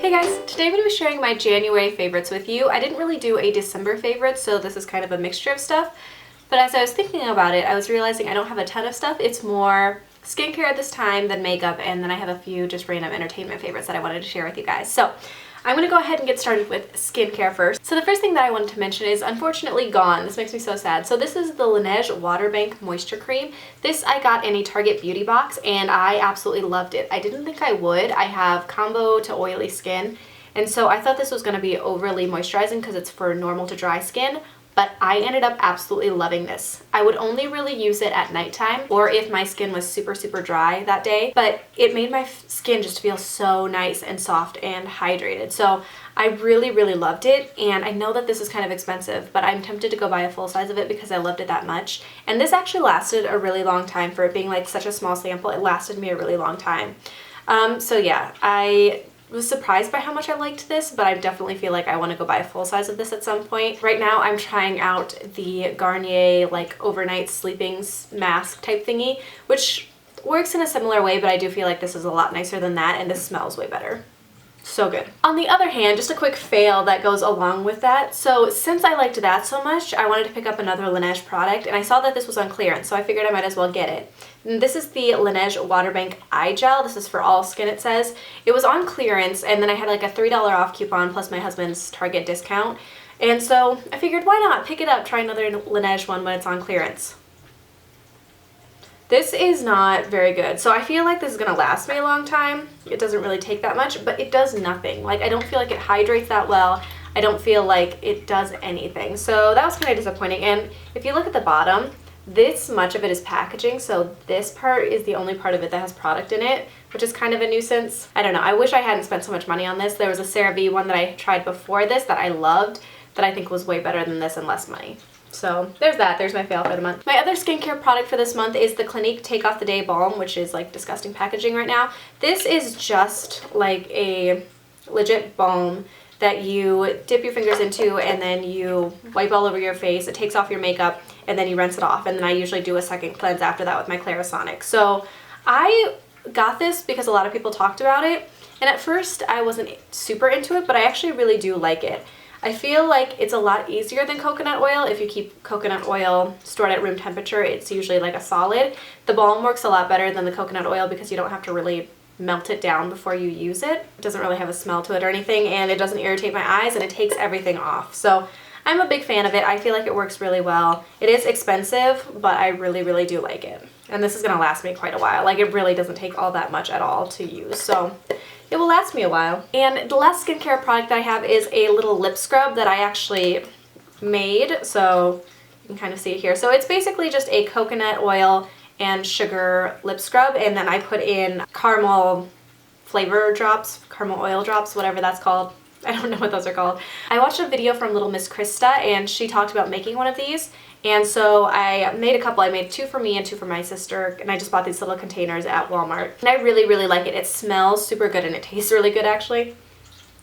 Hey guys, today I'm going to be sharing my January favorites with you. I didn't really do a December favorite, so this is kind of a mixture of stuff. But as I was thinking about it, I was realizing I don't have a ton of stuff. It's more skincare at this time than makeup, and then I have a few just random entertainment favorites that I wanted to share with you guys. So I'm going to go ahead and get started with skincare first. So the first thing that I wanted to mention is unfortunately gone. This makes me so sad. So this is the Laneige Water Bank Moisture Cream. This I got in a Target beauty box and I absolutely loved it. I didn't think I would. I have combo to oily skin, and so I thought this was going to be overly moisturizing because it's for normal to dry skin. But I ended up absolutely loving this. I would only really use it at nighttime or if my skin was super dry that day, but it made my skin just feel so nice and soft and hydrated. So I really loved it, and I know that this is kind of expensive, but I'm tempted to go buy a full size of it because I loved it that much. And this actually lasted a really long time for it being like such a small sample. It lasted me a really long time. So yeah, I was surprised by how much I liked this, but I definitely feel like I want to go buy a full size of this at some point. Right now I'm trying out the Garnier like overnight sleeping mask type thingy, which works in a similar way, but I do feel like this is a lot nicer than that, and this smells way better. So good. On the other hand, just a quick fail that goes along with that. So since I liked that so much, I wanted to pick up another Laneige product, and I saw that this was on clearance, so I figured I might as well get it. And this is the Laneige Water Bank Eye Gel. This is for all skin, it says. It was on clearance, and then I had like a $3 off coupon plus my husband's Target discount. And so I figured, why not pick it up, try another Laneige one when it's on clearance. This is not very good. So I feel like this is going to last me a long time. It doesn't really take that much, but it does nothing. Like, I don't feel like it hydrates that well. I don't feel like it does anything. So that was kind of disappointing. And if you look at the bottom, this much of it is packaging. So this part is the only part of it that has product in it, which is kind of a nuisance. I don't know. I wish I hadn't spent so much money on this. There was a CeraVe one that I tried before this that I loved, that I think was way better than this and less money. So there's that. There's my fail for the month. My other skincare product for this month is the Clinique Take Off the Day Balm, which is like disgusting packaging right now. This is just like a legit balm that you dip your fingers into and then you wipe all over your face. It takes off your makeup and then you rinse it off. And then I usually do a second cleanse after that with my Clarisonic. So I got this because a lot of people talked about it. And at first I wasn't super into it, but I actually really do like it. I feel like it's a lot easier than coconut oil. If you keep coconut oil stored at room temperature, it's usually like a solid. The balm works a lot better than the coconut oil because you don't have to really melt it down before you use it. It doesn't really have a smell to it or anything, and it doesn't irritate my eyes, and it takes everything off. So I'm a big fan of it. I feel like it works really well. It is expensive, but I really do like it. And this is going to last me quite a while. Like, it really doesn't take all that much at all to use. So it will last me a while. And the last skincare product that I have is a little lip scrub that I actually made. So you can kind of see it here. So it's basically just a coconut oil and sugar lip scrub, and then I put in caramel flavor drops, caramel oil drops, whatever that's called. I don't know what those are called. I watched a video from Little Miss Krista, and she talked about making one of these. And so I made a couple. I made 2 for me and 2 for my sister, and I just bought these little containers at Walmart. And I really like it. It smells super good and it tastes really good actually.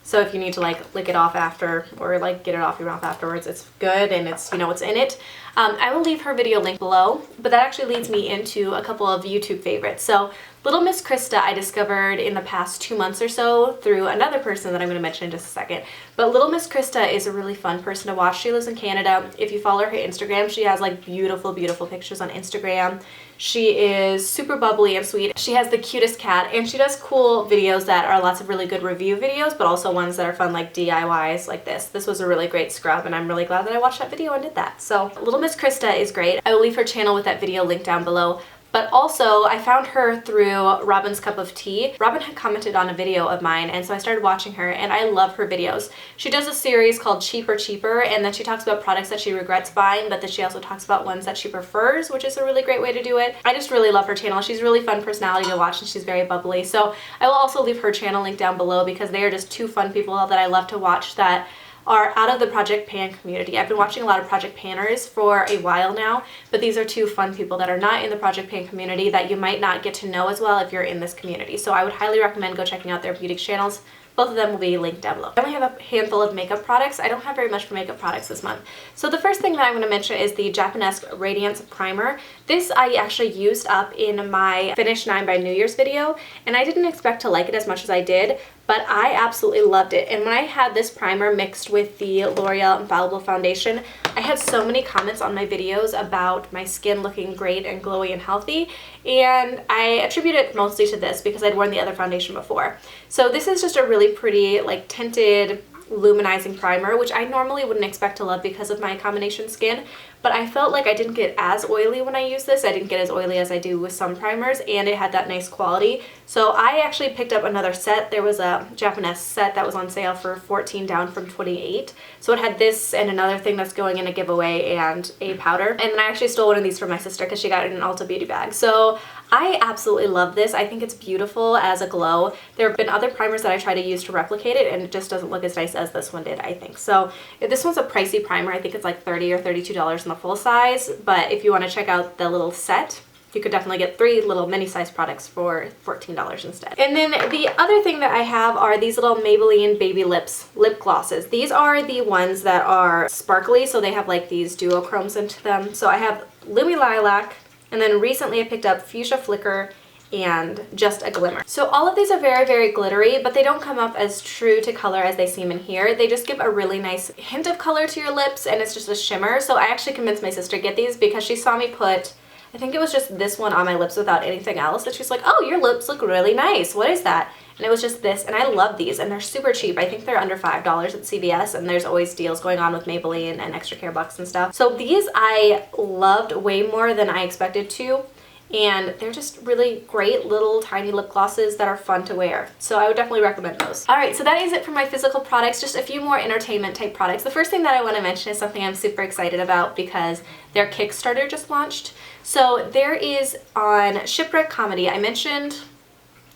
So if you need to like lick it off after or like get it off your mouth afterwards, it's good and it's, you know, what's in it. I will leave her video link below, but that actually leads me into a couple of YouTube favorites. So Little Miss Krista I discovered in the past 2 months or so through another person that I'm going to mention in just a second. But Little Miss Krista is a really fun person to watch. She lives in Canada. If you follow her Instagram, she has like beautiful pictures on Instagram. She is super bubbly and sweet. She has the cutest cat, and she does cool videos that are lots of really good review videos, but also ones that are fun like DIYs like this. This was a really great scrub, and I'm really glad that I watched that video and did that. So Little Miss Krista is great. I will leave her channel with that video linked down below. But also, I found her through Robin's Cup of Tea. Robin had commented on a video of mine, and so I started watching her, and I love her videos. She does a series called Cheaper Cheaper, and then she talks about products that she regrets buying, but then she also talks about ones that she prefers, which is a really great way to do it. I just really love her channel. She's a really fun personality to watch, and she's very bubbly. So I will also leave her channel link down below because they are just 2 fun people that I love to watch that are out of the Project Pan community. I've been watching a lot of Project Panners for a while now, but these are 2 fun people that are not in the Project Pan community that you might not get to know as well if you're in this community. So I would highly recommend go checking out their beauty channels. Both of them will be linked down below. I only have a handful of makeup products. I don't have very much for makeup products this month. So the first thing that I'm going to mention is the Japonesque Radiance Primer. This I actually used up in my Finish 9 by New Year's video, and I didn't expect to like it as much as I did, but I absolutely loved it. And when I had this primer mixed with the L'Oreal Infallible Foundation, I had so many comments on my videos about my skin looking great and glowy and healthy, and I attribute it mostly to this because I'd worn the other foundation before. So this is just a really pretty, like, tinted luminizing primer, which I normally wouldn't expect to love because of my combination skin, but I felt like I didn't get as oily when I used this. I didn't get as oily as I do with some primers, and it had that nice quality. So I actually picked up another set. There was a Japonesque set that was on sale for $14 down from $28. So it had this and another thing that's going in a giveaway and a powder. And then I actually stole one of these from my sister because she got it in an Ulta Beauty bag. So I absolutely love this. I think it's beautiful as a glow. There have been other primers that I try to use to replicate it, and it just doesn't look as nice as this one did, I think. So this one's a pricey primer. I think it's like $30 or $32 in the full size, but if you want to check out the little set, you could definitely get 3 little mini size products for $14 instead. And then the other thing that I have are these little Maybelline Baby Lips lip glosses. These are the ones that are sparkly, so they have like these duochromes into them. So I have Lumi Lilac, and then recently I picked up Fuchsia Flicker and just a Glimmer. So all of these are very, very glittery, but they don't come up as true to color as they seem in here. They just give a really nice hint of color to your lips, and it's just a shimmer. So I actually convinced my sister to get these because she saw me put, I think it was just this one on my lips without anything else, and she's like, oh, your lips look really nice. What is that? And it was just this, and I love these, and they're super cheap. I think they're under $5 at CVS, and there's always deals going on with Maybelline and Extra Care Bucks and stuff. So these I loved way more than I expected to, and they're just really great little tiny lip glosses that are fun to wear. So I would definitely recommend those. Alright, so that is it for my physical products, just a few more entertainment type products. The first thing that I want to mention is something I'm super excited about because their Kickstarter just launched. So there is on Shipwreck Comedy, I mentioned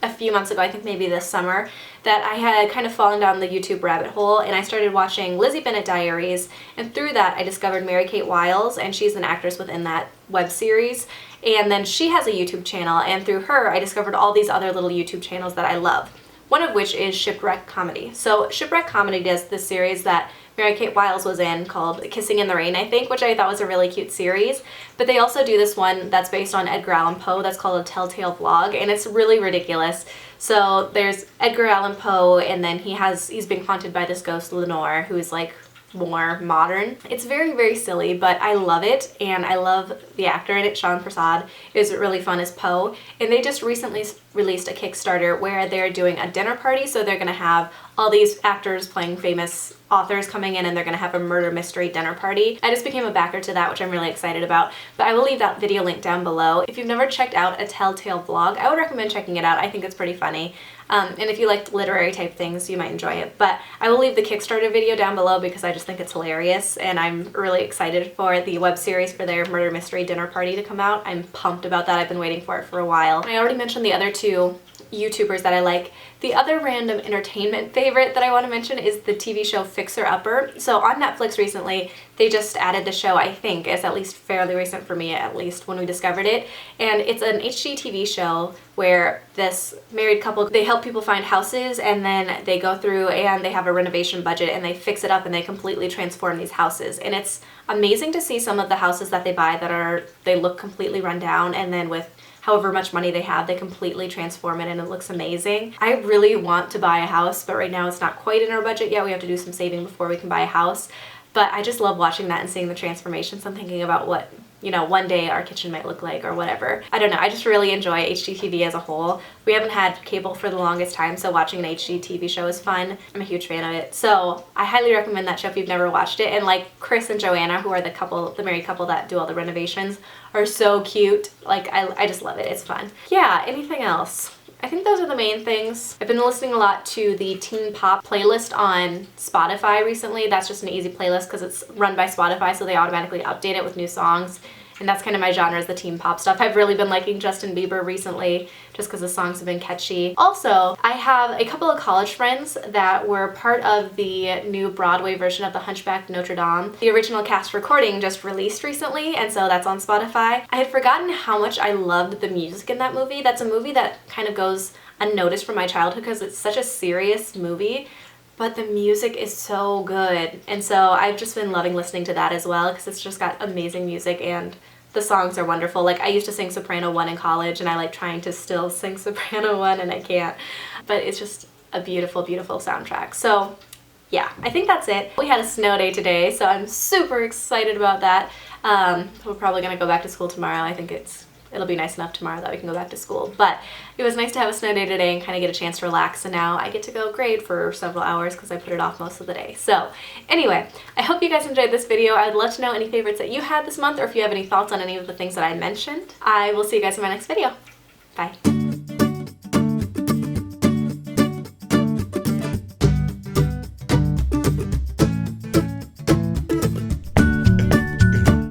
a few months ago, I think maybe this summer, that I had kind of fallen down the YouTube rabbit hole, and I started watching Lizzie Bennet Diaries, and through that I discovered Mary-Kate Wiles, and she's an actress within that web series, and then she has a YouTube channel, and through her I discovered all these other little YouTube channels that I love, one of which is Shipwreck Comedy. So Shipwreck Comedy does this series that Mary-Kate Wiles was in called Kissing in the Rain, I think, which I thought was a really cute series. But they also do this one that's based on Edgar Allan Poe that's called A Telltale Vlog, and it's really ridiculous. So there's Edgar Allan Poe, and then he's being haunted by this ghost, Lenore, who is like more modern. It's very, very silly, but I love it, and I love the actor in it, Sean Prasad, is really fun as Poe. And they just recently released a Kickstarter where they're doing a dinner party, so they're gonna have all these actors playing famous authors coming in, and they're gonna have a murder mystery dinner party. I just became a backer to that, which I'm really excited about, but I will leave that video link down below. If you've never checked out A Telltale Vlog, I would recommend checking it out. I think it's pretty funny. And if you liked literary type things, you might enjoy it. But I will leave the Kickstarter video down below because I just think it's hilarious, and I'm really excited for the web series for their murder mystery dinner party to come out. I'm pumped about that. I've been waiting for it for a while. I already mentioned the other two YouTubers that I like. The other random entertainment favorite that I want to mention is the TV show Fixer Upper. So on Netflix recently, they just added the show, I think. It's at least fairly recent for me, at least when we discovered it. And it's an HGTV show where this married couple, they help people find houses, and then they go through and they have a renovation budget and they fix it up and they completely transform these houses. And it's amazing to see some of the houses that they buy that they look completely run down, and then with however much money they have, they completely transform it and it looks amazing. I really want to buy a house, but right now it's not quite in our budget yet. We have to do some saving before we can buy a house. But I just love watching that and seeing the transformations. I'm thinking about what, you know, one day our kitchen might look like or whatever. I don't know, I just really enjoy HGTV as a whole. We haven't had cable for the longest time, so watching an HGTV show is fun. I'm a huge fan of it. So I highly recommend that show if you've never watched it. And like Chris and Joanna, who are the married couple that do all the renovations, are so cute. Like I just love it, it's fun. Yeah, anything else? I think those are the main things. I've been listening a lot to the Teen Pop playlist on Spotify recently. That's just an easy playlist because it's run by Spotify, so they automatically update it with new songs. And that's kind of my genre, is the teen pop stuff. I've really been liking Justin Bieber recently just because the songs have been catchy. Also, I have a couple of college friends that were part of the new Broadway version of the Hunchback Notre Dame. The original cast recording just released recently, and so that's on Spotify. I had forgotten how much I loved the music in that movie. That's a movie that kind of goes unnoticed from my childhood because it's such a serious movie, but the music is so good. And so I've just been loving listening to that as well because it's just got amazing music and the songs are wonderful. Like I used to sing soprano 1 in college and I like trying to still sing soprano 1 and I can't. But it's just a beautiful, beautiful soundtrack. So yeah, I think that's it. We had a snow day today, so I'm super excited about that. We're probably gonna go back to school tomorrow. I think it'll be nice enough tomorrow that we can go back to school. But it was nice to have a snow day today and kind of get a chance to relax, and now I get to go grade for several hours because I put it off most of the day. So anyway, I hope you guys enjoyed this video. I'd love to know any favorites that you had this month or if you have any thoughts on any of the things that I mentioned. I will see you guys in my next video. Bye.